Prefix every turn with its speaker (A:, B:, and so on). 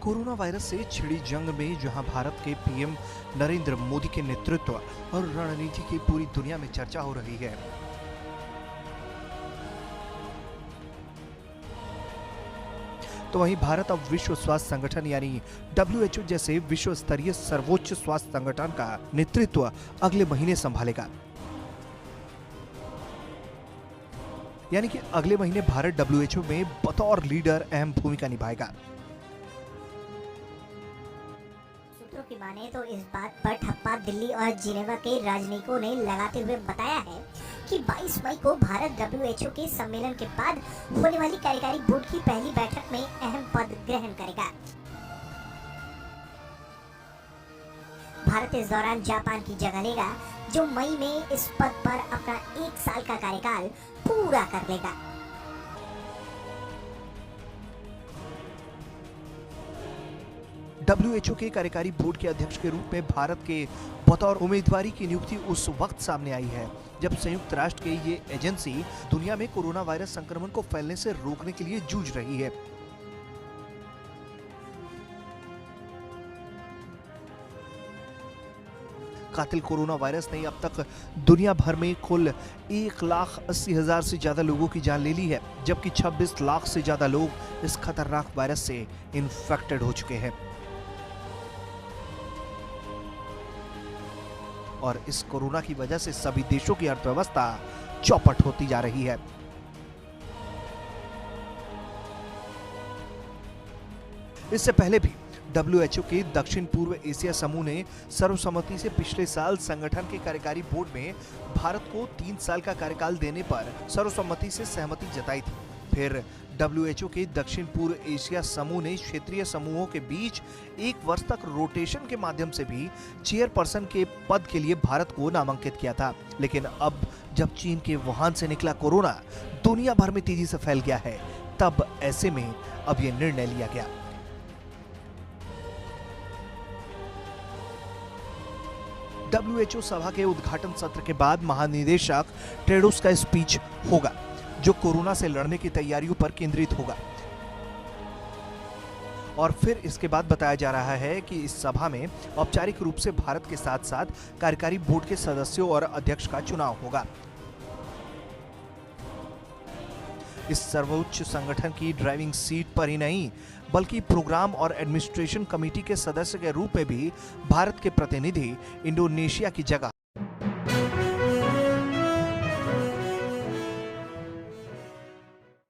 A: Corona virus से छिड़ी जंग में जहां भारत के पीएम नरेंद्र मोदी के नेतृत्व और रणनीति की पूरी दुनिया में चर्चा हो रही है, तो वहीं भारत अब विश्व स्वास्थ्य संगठन यानी WHO जैसे विश्व स्तरीय सर्वोच्च स्वास्थ्य संगठन का नेतृत्व अगले महीने संभालेगा। यानी कि अगले महीने भारत WHO में बतौर लीडर अहम भूमिका निभाएगा।
B: सूत्रों की माने तो इस बात पर ठप्पा दिल्ली और जिनेवा के राजनयिकों ने लगाते हुए बताया है कि 22 मई को भारत WHO के सम्मेलन के बाद होने वाली कार्यकारी बोर्ड की पहली बैठक में अहम पद ग्रहण करेगा। भारत इस दौरान जापान की जगह लेगा, जो मई में इस पद पर अपना 1 साल का कार्यकाल पूरा कर लेगा।
A: WHO के कार्यकारी बोर्ड के अध्यक्ष के रूप में भारत के बतौर उम्मीदवारी की नियुक्ति उस वक्त सामने आई है जब संयुक्त राष्ट्र की ये एजेंसी दुनिया में कोरोना वायरस संक्रमण को फैलने से रोकने के लिए जूझ रही है। कातिल कोरोना वायरस ने अब तक दुनिया भर में कुल 1,80,000 से ज्यादा लोगों की जान ले ली है, जबकि 26 लाख से ज्यादा लोग इस खतरनाक वायरस से इन्फेक्टेड हो चुके हैं। और इस कोरोना की वजह से सभी देशों की अर्थव्यवस्था चौपट होती जा रही है। इससे पहले भी WHO के दक्षिण पूर्व एशिया समूह ने सर्वसम्मति से पिछले साल संगठन के कार्यकारी बोर्ड में भारत को 3 साल का कार्यकाल देने पर सर्वसम्मति से सहमति जताई थी। फिर WHO के दक्षिण पूर्व एशिया समूह ने क्षेत्रीय समूहों के बीच 1 वर्ष तक रोटेशन के माध्यम से भी चेयरपर्सन के पद के लिए भारत को नामांकित किया था। लेकिन अब जब चीन के वुहान से निकला कोरोना दुनिया भर में तेजी से फैल गया है, तब ऐसे में अब ये निर्णय लिया गया। WHO सभा के उद्घाटन सत्र के बाद महानिदेशक टेड्रोस का स्पीच होगा, जो कोरोना से लड़ने की तैयारियों पर केंद्रित होगा। और फिर इसके बाद बताया जा रहा है कि इस सभा में औपचारिक रूप से भारत के साथ साथ कार्यकारी बोर्ड के सदस्यों और अध्यक्ष का चुनाव होगा। इस सर्वोच्च संगठन की ड्राइविंग सीट पर ही नहीं, बल्कि प्रोग्राम और एडमिनिस्ट्रेशन कमेटी के सदस्य के रूप में भी भारत के प्रतिनिधि इंडोनेशिया की जगह